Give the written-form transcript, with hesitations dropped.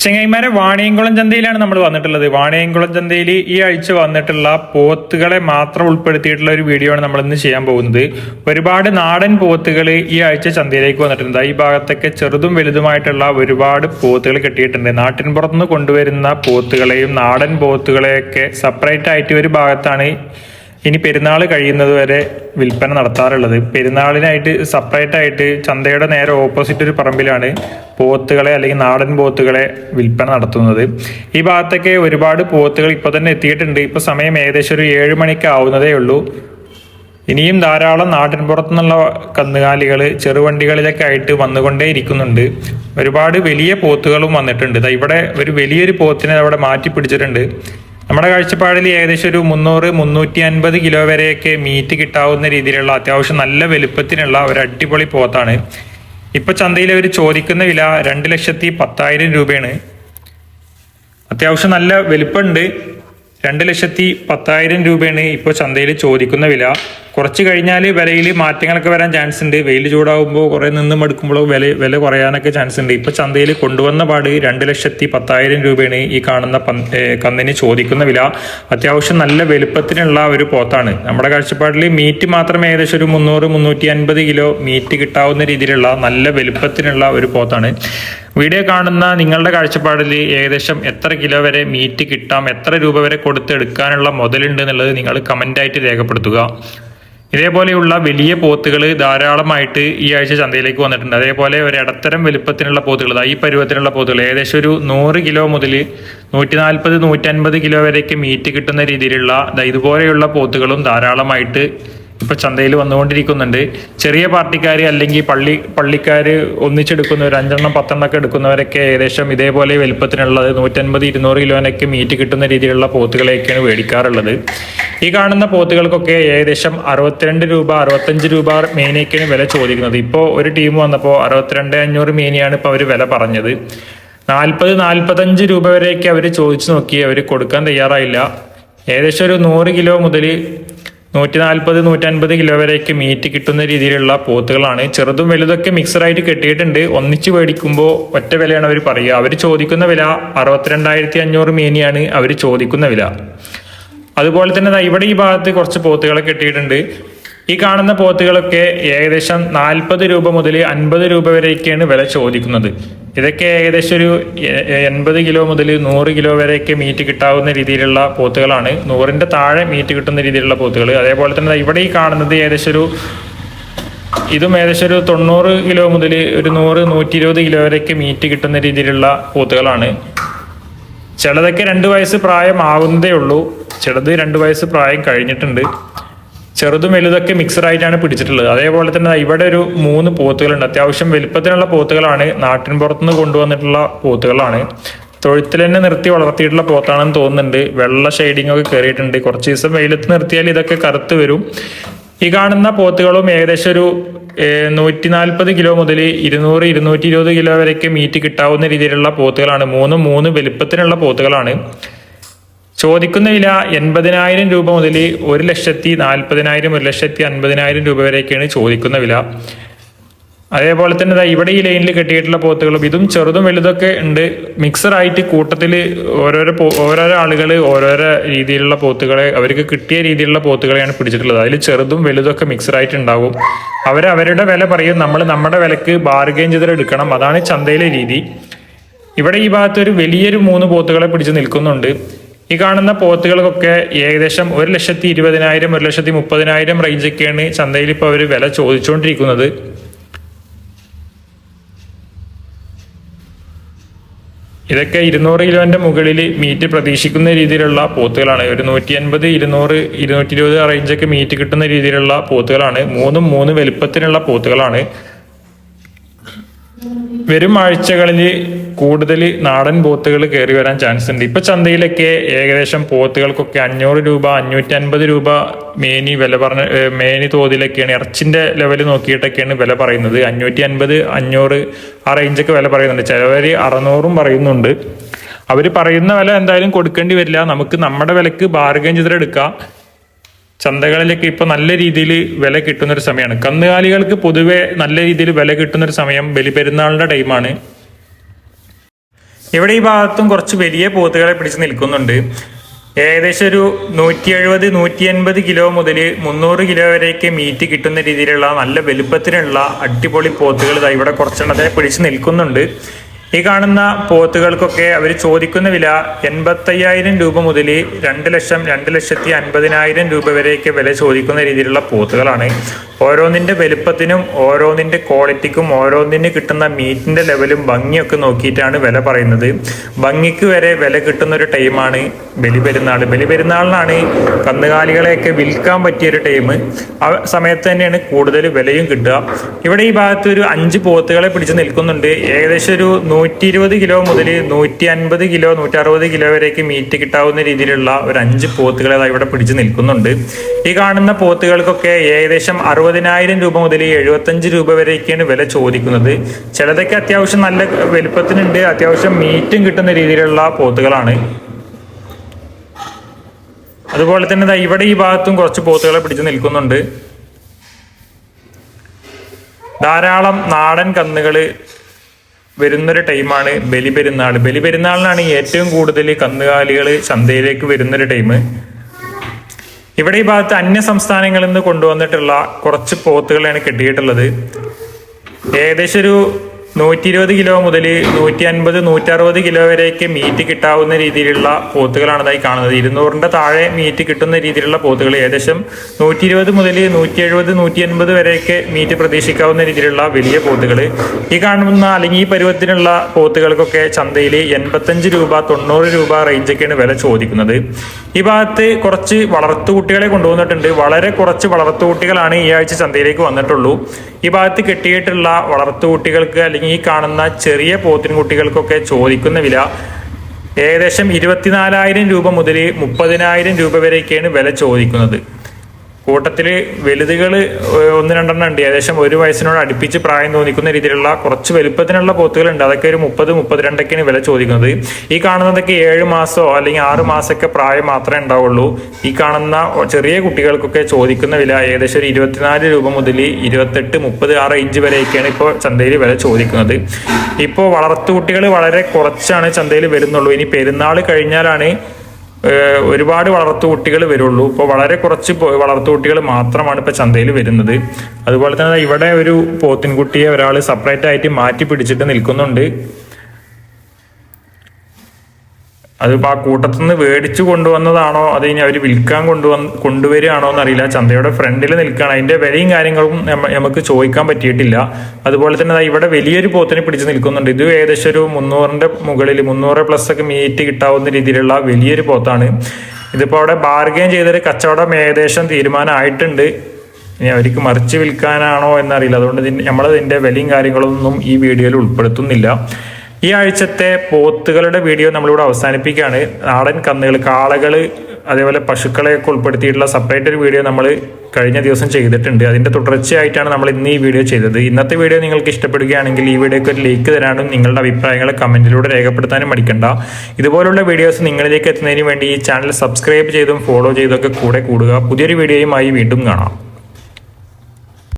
ചെങ്ങൈമാരെ വാണിയംകുളം ചന്തയിലാണ് നമ്മൾ വന്നിട്ടുള്ളത്. വാണിയംകുളം ചന്തയിൽ ഈ ആഴ്ച വന്നിട്ടുള്ള പോത്തുകളെ മാത്രം ഉൾപ്പെടുത്തിയിട്ടുള്ള ഒരു വീഡിയോ ആണ് നമ്മൾ ഇന്ന് ചെയ്യാൻ പോകുന്നത്. ഒരുപാട് നാടൻ പോത്തുകൾ ഈ ആഴ്ച ചന്തയിലേക്ക് വന്നിട്ടുണ്ട്. ഈ ഭാഗത്തൊക്കെ ചെറുതും വലുതുമായിട്ടുള്ള ഒരുപാട് പോത്തുകൾ കെട്ടിയിട്ടുണ്ട്. നാട്ടിൻ പുറത്തുനിന്ന് കൊണ്ടുവരുന്ന പോത്തുകളെയും നാടൻ പോത്തുകളെയൊക്കെ സെപ്പറേറ്റ് ആയിട്ട് ഒരു ഭാഗത്താണ് ഇനി പെരുന്നാൾ കഴിയുന്നത് വരെ വിൽപ്പന നടത്താറുള്ളത്. പെരുന്നാളിനായിട്ട് സെപ്പറേറ്റ് ആയിട്ട് ചന്തയുടെ നേരെ ഓപ്പോസിറ്റ് ഒരു പറമ്പിലാണ് പോത്തുകളെ അല്ലെങ്കിൽ നാടൻ പോത്തുകളെ വിൽപ്പന നടത്തുന്നത്. ഈ ഭാഗത്തൊക്കെ ഒരുപാട് പോത്തുകൾ ഇപ്പോൾ തന്നെ എത്തിയിട്ടുണ്ട്. ഇപ്പോൾ സമയം ഏകദേശം ഒരു 7 മണിക്ക് ആവുന്നതേ ഉള്ളൂ. ഇനിയും ധാരാളം നാട്ടിൻ പുറത്തുനിന്നുള്ള കന്നുകാലികൾ ചെറുവണ്ടികളിലൊക്കെ ആയിട്ട് വന്നുകൊണ്ടേ ഇരിക്കുന്നുണ്ട്. ഒരുപാട് വലിയ പോത്തുകളും വന്നിട്ടുണ്ട്. ഇവിടെ ഒരു വലിയൊരു പോത്തിനെ അവിടെ മാറ്റി പിടിച്ചിട്ടുണ്ട്. നമ്മുടെ കാഴ്ചപ്പാടിൽ ഏകദേശം ഒരു 300-350 കിലോ വരെയൊക്കെ മീറ്റ് കിട്ടാവുന്ന രീതിയിലുള്ള അത്യാവശ്യം നല്ല വലുപ്പത്തിനുള്ള ഒരു അടിപൊളി പോത്താണ്. ഇപ്പൊ ചന്തയിൽ അവർ ചോദിക്കുന്ന വില 2,10,000 രൂപയാണ്. അത്യാവശ്യം നല്ല വലുപ്പമുണ്ട്. 2,10,000 രൂപയാണ് ഇപ്പോൾ ചന്തയിൽ ചോദിക്കുന്ന വില. കുറച്ച് കഴിഞ്ഞാൽ വിലയിൽ മാറ്റങ്ങളൊക്കെ വരാൻ ചാൻസ് ഉണ്ട്. വെയിൽ ചൂടാകുമ്പോൾ കുറേ നിന്ന് മടുക്കുമ്പോൾ വില കുറയാനൊക്കെ ചാൻസ് ഉണ്ട്. ഇപ്പോൾ ചന്തയിൽ കൊണ്ടുവന്ന പാട് 2,10,000 രൂപയാണ് ഈ കാണുന്ന കന്നിന് ചോദിക്കുന്ന വില. അത്യാവശ്യം നല്ല വലുപ്പത്തിനുള്ള ഒരു പോത്താണ്. നമ്മുടെ കാഴ്ചപ്പാടിൽ മീറ്റ് മാത്രം ഏകദേശം ഒരു 300-350 കിലോ മീറ്റ് കിട്ടാവുന്ന രീതിയിലുള്ള നല്ല വലുപ്പത്തിനുള്ള ഒരു പോത്താണ്. വീഡിയോ കാണുന്ന നിങ്ങളുടെ കാഴ്ചപ്പാടിൽ ഏകദേശം എത്ര കിലോ വരെ മീറ്റ് കിട്ടാം, എത്ര രൂപ വരെ കൊടുത്തെടുക്കാനുള്ള മുതലുണ്ട് എന്നുള്ളത് നിങ്ങൾ കമൻ്റായിട്ട് രേഖപ്പെടുത്തുക. ഇതേപോലെയുള്ള വലിയ പോത്തുകൾ ധാരാളമായിട്ട് ഈ ആഴ്ച ചന്തയിലേക്ക് വന്നിട്ടുണ്ട്. അതേപോലെ ഒരു ഇടത്തരം വലുപ്പത്തിനുള്ള പോത്തുകൾ, ഈ പരുവത്തിലുള്ള പോത്തുകൾ ഏകദേശം ഒരു 100 കിലോ മുതൽ 140-150 കിലോ വരെയൊക്കെ മീറ്റ് കിട്ടുന്ന രീതിയിലുള്ള ഇതുപോലെയുള്ള പോത്തുകളും ധാരാളമായിട്ട് ഇപ്പൊ ചന്തയിൽ വന്നുകൊണ്ടിരിക്കുന്നുണ്ട്. ചെറിയ പാർട്ടിക്കാർ അല്ലെങ്കിൽ പള്ളിക്കാർ ഒന്നിച്ചെടുക്കുന്ന ഒരു 5-10 ഒക്കെ എടുക്കുന്നവരൊക്കെ ഏകദേശം ഇതേപോലെ വലുപ്പത്തിനുള്ള 150-200 കിലോനൊക്കെ മീറ്റ് കിട്ടുന്ന രീതിയിലുള്ള പോത്തുകളെയൊക്കെയാണ് മേടിക്കാറുള്ളത്. ഈ കാണുന്ന പോത്തുകൾക്കൊക്കെ ഏകദേശം 62 രൂപ 65 രൂപ മേനിയൊക്കെയാണ് വില ചോദിക്കുന്നത്. ഇപ്പോൾ ഒരു ടീം വന്നപ്പോൾ 62,500 മേനിയാണ് ഇപ്പോൾ അവർ വില പറഞ്ഞത്. 40-45 രൂപ വരെയൊക്കെ അവർ ചോദിച്ചു നോക്കി, അവർ കൊടുക്കാൻ തയ്യാറായില്ല. ഏകദേശം ഒരു 100 കിലോ മുതൽ 140-150 കിലോ വരെയൊക്കെ മീറ്റ് കിട്ടുന്ന രീതിയിലുള്ള പോത്തുകളാണ്. ചെറുതും വലുതൊക്കെ മിക്സറായിട്ട് കെട്ടിയിട്ടുണ്ട്. ഒന്നിച്ച് മേടിക്കുമ്പോൾ ഒറ്റ വിലയാണ് അവർ പറയുക. അവർ ചോദിക്കുന്ന വില 62,500 മേനിയാണ് അവർ ചോദിക്കുന്ന വില. അതുപോലെ തന്നെ ഇവിടെ ഈ ഭാഗത്ത് കുറച്ച് പോത്തുകളെ കെട്ടിയിട്ടുണ്ട്. ഈ കാണുന്ന പോത്തുകളൊക്കെ ഏകദേശം 40 രൂപ മുതൽ 50 രൂപ വരെയൊക്കെയാണ് വില ചോദിക്കുന്നത്. ഇതൊക്കെ ഏകദേശം ഒരു 80 കിലോ മുതൽ 100 കിലോ വരെയൊക്കെ മീറ്റ് കിട്ടാവുന്ന രീതിയിലുള്ള പോത്തുകളാണ്. 100ന്റെ താഴെ മീറ്റ് കിട്ടുന്ന രീതിയിലുള്ള പോത്തുകൾ. അതേപോലെ തന്നെ ഇവിടെ ഈ കാണുന്നത് ഇതും ഏകദേശം ഒരു 90 കിലോ മുതൽ ഒരു 100-120 കിലോ വരെയൊക്കെ മീറ്റ് കിട്ടുന്ന രീതിയിലുള്ള പോത്തുകളാണ്. ചിലതൊക്കെ 2 വയസ്സ് പ്രായം ആവുന്നതേ ഉള്ളൂ, ചിലത് 2 വയസ്സ് പ്രായം കഴിഞ്ഞിട്ടുണ്ട്. ചെറുതും വലുതൊക്കെ മിക്സറായിട്ടാണ് പിടിച്ചിട്ടുള്ളത്. അതേപോലെ തന്നെ ഇവിടെ ഒരു 3 പോത്തുകളുണ്ട്. അത്യാവശ്യം വലുപ്പത്തിനുള്ള പോത്തുകളാണ്. നാട്ടിൻ പുറത്തുനിന്ന് കൊണ്ടുവന്നിട്ടുള്ള പോത്തുകളാണ്. തൊഴുത്തിൽ തന്നെ നിർത്തി വളർത്തിയിട്ടുള്ള പോത്താണെന്ന് തോന്നുന്നുണ്ട്. വെള്ള ഷെയ്ഡിങ് ഒക്കെ കയറിയിട്ടുണ്ട്. കുറച്ച് ദിവസം വെയിലത്ത് നിർത്തിയാൽ ഇതൊക്കെ കറുത്ത് വരും. ഈ കാണുന്ന പോത്തുകളും ഏകദേശം ഒരു 140 കിലോ മുതൽ 200-220 കിലോ വരെയൊക്കെ മീറ്റ് കിട്ടാവുന്ന രീതിയിലുള്ള പോത്തുകളാണ്. 3 വലുപ്പത്തിനുള്ള പോത്തുകളാണ്. ചോദിക്കുന്ന വില 80,000 രൂപ മുതൽ 1,40,000, 1,50,000 രൂപ വരെയൊക്കെയാണ് ചോദിക്കുന്ന വില. അതേപോലെ തന്നെ ഇവിടെ ഈ ലൈനിൽ കെട്ടിയിട്ടുള്ള പോത്തുകളും ഇതും ചെറുതും വലുതൊക്കെ ഉണ്ട്. മിക്സറായിട്ട് കൂട്ടത്തിൽ ഓരോരോ ആളുകൾ ഓരോരോ രീതിയിലുള്ള പോത്തുകളെ അവർക്ക് കിട്ടിയ രീതിയിലുള്ള പോത്തുകളെയാണ് പിടിച്ചിട്ടുള്ളത്. അതിൽ ചെറുതും വലുതൊക്കെ മിക്സറായിട്ട് ഉണ്ടാവും. അവരുടെ വില പറയും, നമ്മൾ നമ്മുടെ വിലക്ക് ബാർഗെയിൻ ചെയ്ത് എടുക്കണം. അതാണ് ചന്തയിലെ രീതി. ഇവിടെ ഈ ഭാഗത്ത് ഒരു വലിയൊരു 3 പോത്തുകളെ പിടിച്ച് നിൽക്കുന്നുണ്ട്. ഈ കാണുന്ന പോത്തുകൾക്കൊക്കെ ഏകദേശം 1,20,000, 1,30,000 റേഞ്ചൊക്കെയാണ് ചന്തയിൽ ഇപ്പോൾ അവർ വില ചോദിച്ചുകൊണ്ടിരിക്കുന്നത്. ഇതൊക്കെ 200 കിലോന്റെ മുകളിൽ മീറ്റ് പ്രതീക്ഷിക്കുന്ന രീതിയിലുള്ള പോത്തുകളാണ്. ഒരു 180, 200, 220 റേഞ്ചൊക്കെ മീറ്റ് കിട്ടുന്ന രീതിയിലുള്ള പോത്തുകളാണ്. 3 വലുപ്പത്തിനുള്ള പോത്തുകളാണ്. വരും ആഴ്ചകളിൽ കൂടുതൽ നാടൻ പോത്തുകൾ കയറി വരാൻ ചാൻസ് ഉണ്ട്. ഇപ്പൊ ചന്തയിലൊക്കെ ഏകദേശം പോത്തുകൾക്കൊക്കെ 500 രൂപ 550 രൂപ മേനി തോതിലൊക്കെയാണ്. ഇറച്ചിന്റെ ലെവൽ നോക്കിയിട്ടൊക്കെയാണ് വില പറയുന്നത്. 550, 500 ആ റേഞ്ചൊക്കെ വില പറയുന്നുണ്ട്. ചിലവർ 600 പറയുന്നുണ്ട്. അവർ പറയുന്ന വില എന്തായാലും കൊടുക്കേണ്ടി വരില്ല, നമുക്ക് നമ്മുടെ വിലക്ക് ബാർഗൈൻ ചെയ്തെടുക്കാം. ചന്തകളിലൊക്കെ ഇപ്പൊ നല്ല രീതിയിൽ വില കിട്ടുന്നൊരു സമയമാണ്. കന്നുകാലികൾക്ക് പൊതുവെ നല്ല രീതിയിൽ വില കിട്ടുന്നൊരു സമയം ബലിപെരുന്നാളിന്റെ ടൈമാണ്. ഇവിടെ ഈ ഭാഗത്തും കുറച്ച് വലിയ പോത്തുകളെ പിടിച്ച് നിൽക്കുന്നുണ്ട്. ഏകദേശം ഒരു 170 180 കിലോ മുതൽ 300 കിലോ വരെയൊക്കെ മീറ്റ് കിട്ടുന്ന രീതിയിലുള്ള നല്ല വലുപ്പത്തിനുള്ള അടിപൊളി പോത്തുകൾ ഇവിടെ കുറച്ചെണ്ണത്തെ പിടിച്ച് നിൽക്കുന്നുണ്ട്. ഈ കാണുന്ന പോത്തുകൾക്കൊക്കെ അവർ ചോദിക്കുന്ന വില 85,000 രൂപ മുതൽ 2 ലക്ഷം 2,50,000 രൂപ വരെയൊക്കെ വില ചോദിക്കുന്ന രീതിയിലുള്ള പോത്തുകളാണ്. ഓരോന്നിന്റെ വലുപ്പത്തിനും ഓരോന്നിന്റെ ക്വാളിറ്റിക്കും ഓരോന്നിന് കിട്ടുന്ന മീറ്റിന്റെ ലെവലും ഭംഗിയൊക്കെ നോക്കിയിട്ടാണ് വില പറയുന്നത്. ഭംഗിക്ക് വരെ വില കിട്ടുന്ന ഒരു ടൈമാണ് ബലിപെരുന്നാൾ. ബലിപെരുന്നാളിനാണ് കന്നുകാലികളെയൊക്കെ വിൽക്കാൻ പറ്റിയൊരു ടൈം. ആ സമയത്ത് തന്നെയാണ് കൂടുതൽ വിലയും കിട്ടുക. ഇവിടെ ഈ ഭാഗത്ത് ഒരു 5 പോത്തുകളെ പിടിച്ച് നിൽക്കുന്നുണ്ട്. ഏകദേശം ഒരു 120 കിലോ മുതൽ 150 കിലോ 160 കിലോ വരെയൊക്കെ മീറ്റ് കിട്ടാവുന്ന രീതിയിലുള്ള ഒരു 5 പോത്തുകളെ ഇവിടെ പിടിച്ച് നിൽക്കുന്നുണ്ട്. ഈ കാണുന്ന പോത്തുകൾക്കൊക്കെ ഏകദേശം 60,000 രൂപ മുതൽ 75 രൂപ വരെയൊക്കെയാണ് വില ചോദിക്കുന്നത്. ചിലതൊക്കെ അത്യാവശ്യം നല്ല വലുപ്പത്തിനുണ്ട്, അത്യാവശ്യം മീറ്റും കിട്ടുന്ന രീതിയിലുള്ള പോത്തുകളാണ്. അതുപോലെ തന്നെ ഇവിടെ ഈ ഭാഗത്തും കുറച്ച് പോത്തുകളെ പിടിച്ച് നിൽക്കുന്നുണ്ട്. ധാരാളം നാടൻ കന്നുകൾ വരുന്നൊരു ടൈമാണ് ബലിപെരുന്നാൾ. ബലിപെരുന്നാളിനാണ് ഏറ്റവും കൂടുതൽ കന്നുകാലികൾ ചന്തയിലേക്ക് വരുന്നൊരു ടൈം. ഇവിടെ ഈ ഭാഗത്ത് അന്യ സംസ്ഥാനങ്ങളിൽ നിന്ന് കൊണ്ടുവന്നിട്ടുള്ള കുറച്ച് പോത്തുകളാണ് കെട്ടിയിട്ടുള്ളത്. ഏകദേശം ഒരു 120 കിലോ മുതൽ 150 160 കിലോ വരെയൊക്കെ മീറ്റ് കിട്ടാവുന്ന രീതിയിലുള്ള പോത്തുകളാണ് ഇതായി കാണുന്നത്. 200ന്റെ താഴെ മീറ്റ് കിട്ടുന്ന രീതിയിലുള്ള പോത്തുകൾ, ഏകദേശം 120 മുതൽ 170 180 വരെയൊക്കെ മീറ്റ് പ്രതീക്ഷിക്കാവുന്ന രീതിയിലുള്ള വലിയ പോത്തുകൾ. ഈ കാണുന്ന അല്ലെങ്കിൽ ഈ പരുവത്തിനുള്ള പോത്തുകൾക്കൊക്കെ ചന്തയിൽ 85 രൂപ 90 രൂപ റേഞ്ചൊക്കെയാണ് വില ചോദിക്കുന്നത്. ഈ ഭാഗത്ത് കുറച്ച് വളർത്തുകുട്ടികളെ കൊണ്ടുവന്നിട്ടുണ്ട്. വളരെ കുറച്ച് വളർത്തുകുട്ടികളാണ് ഈ ആഴ്ച ചന്തയിലേക്ക് വന്നിട്ടുള്ളൂ. ഈ ഭാഗത്ത് കെട്ടിയിട്ടുള്ള വളർത്തുകുട്ടികൾക്ക് അല്ലെങ്കിൽ ഈ കാണുന്ന ചെറിയ പോത്തിൻകുട്ടികൾക്കൊക്കെ ചോദിക്കുന്ന വില ഏകദേശം 24,000 രൂപ മുതൽ 30,000 രൂപ വരെയൊക്കെയാണ് വില ചോദിക്കുന്നത്. കൂട്ടത്തിൽ വലുതുകൾ 1-2 ഉണ്ട്. ഏകദേശം 1 വയസ്സിനോട് അടുപ്പിച്ച് പ്രായം തോന്നിക്കുന്ന രീതിയിലുള്ള കുറച്ച് വലുപ്പത്തിനുള്ള പോത്തുകളുണ്ട്. അതൊക്കെ ഒരു 30 32ഒക്കെയാണ് വില ചോദിക്കുന്നത്. ഈ കാണുന്നതൊക്കെ 7 മാസമോ അല്ലെങ്കിൽ 6 മാസമൊക്കെ പ്രായം മാത്രമേ ഉണ്ടാവുള്ളൂ. ഈ കാണുന്ന ചെറിയ കുട്ടികൾക്കൊക്കെ ചോദിക്കുന്ന വില ഏകദേശം ഒരു 24 രൂപ മുതൽ 28 30 ആ റേഞ്ച് വരെയൊക്കെയാണ് ഇപ്പോൾ ചന്തയിൽ വില ചോദിക്കുന്നത്. ഇപ്പോൾ വളർത്തുകുട്ടികൾ വളരെ കുറച്ചാണ് ചന്തയിൽ വരുന്നുള്ളൂ. ഇനി പെരുന്നാൾ കഴിഞ്ഞാലാണ് ഒരുപാട് വളർത്തുകുട്ടികൾ വരുള്ളൂ. ഇപ്പോൾ വളരെ കുറച്ച് വളർത്തുകുട്ടികൾ മാത്രമാണ് ഇപ്പോൾ ചന്തയിൽ വരുന്നത്. അതുപോലെ തന്നെ ഇവിടെ ഒരു പോത്തിൻകുട്ടിയെ ഒരാൾ സെപ്പറേറ്റ് ആയിട്ട് മാറ്റി പിടിച്ചിട്ട് നിൽക്കുന്നുണ്ട്. അതിപ്പോൾ ആ കൂട്ടത്തിൽ നിന്ന് മേടിച്ചു കൊണ്ടുവന്നതാണോ അത് ഇനി അവർ വിൽക്കാൻ കൊണ്ടുവരികയാണോ എന്നറിയില്ല. ചന്തയുടെ ഫ്രണ്ടിൽ നിൽക്കുകയാണ്. അതിന്റെ വിലയും കാര്യങ്ങളും നമുക്ക് ചോദിക്കാൻ പറ്റിയിട്ടില്ല. അതുപോലെ തന്നെ ഇവിടെ വലിയൊരു പോത്തിനെ പിടിച്ച് നിൽക്കുന്നുണ്ട്. ഇത് ഏകദേശം ഒരു 300ന്റെ മുകളിൽ 300+ ഒക്കെ മീറ്റ് കിട്ടാവുന്ന രീതിയിലുള്ള വലിയൊരു പോത്താണ്. ഇതിപ്പോൾ അവിടെ ബാർഗെയിൻ ചെയ്തൊരു കച്ചവടം ഏകദേശം തീരുമാനമായിട്ടുണ്ട്. ഇനി അവർക്ക് മറിച്ച് വിൽക്കാനാണോ എന്നറിയില്ല. അതുകൊണ്ട് നമ്മളതിന്റെ വിലയും കാര്യങ്ങളൊന്നും ഈ വീഡിയോയിൽ ഉൾപ്പെടുത്തുന്നില്ല. ഈ ആഴ്ചത്തെ പോത്തുകളുടെ വീഡിയോ നമ്മളിവിടെ അവസാനിപ്പിക്കുകയാണ്. നാടൻ കന്നുകൾ, കാളകൾ, അതേപോലെ പശുക്കളെയൊക്കെ ഉൾപ്പെടുത്തിയിട്ടുള്ള സെപ്പറേറ്റ് ഒരു വീഡിയോ നമ്മൾ കഴിഞ്ഞ ദിവസം ചെയ്തിട്ടുണ്ട്. അതിന്റെ തുടർച്ചയായിട്ടാണ് നമ്മൾ ഇന്ന് ഈ വീഡിയോ ചെയ്തത്. ഇന്നത്തെ വീഡിയോ നിങ്ങൾക്ക് ഇഷ്ടപ്പെടുകയാണെങ്കിൽ ഈ വീഡിയോക്ക് ഒരു ലൈക്ക് തരാനും നിങ്ങളുടെ അഭിപ്രായങ്ങൾ കമന്റിലൂടെ രേഖപ്പെടുത്താനും മടിക്കണ്ട. ഇതുപോലുള്ള വീഡിയോസ് നിങ്ങളിലേക്ക് എത്തുന്നതിന് വേണ്ടി ഈ ചാനൽ സബ്സ്ക്രൈബ് ചെയ്തും ഫോളോ ചെയ്തൊക്കെ കൂടെ കൂടുക. പുതിയൊരു വീഡിയോയുമായി വീണ്ടും കാണാം.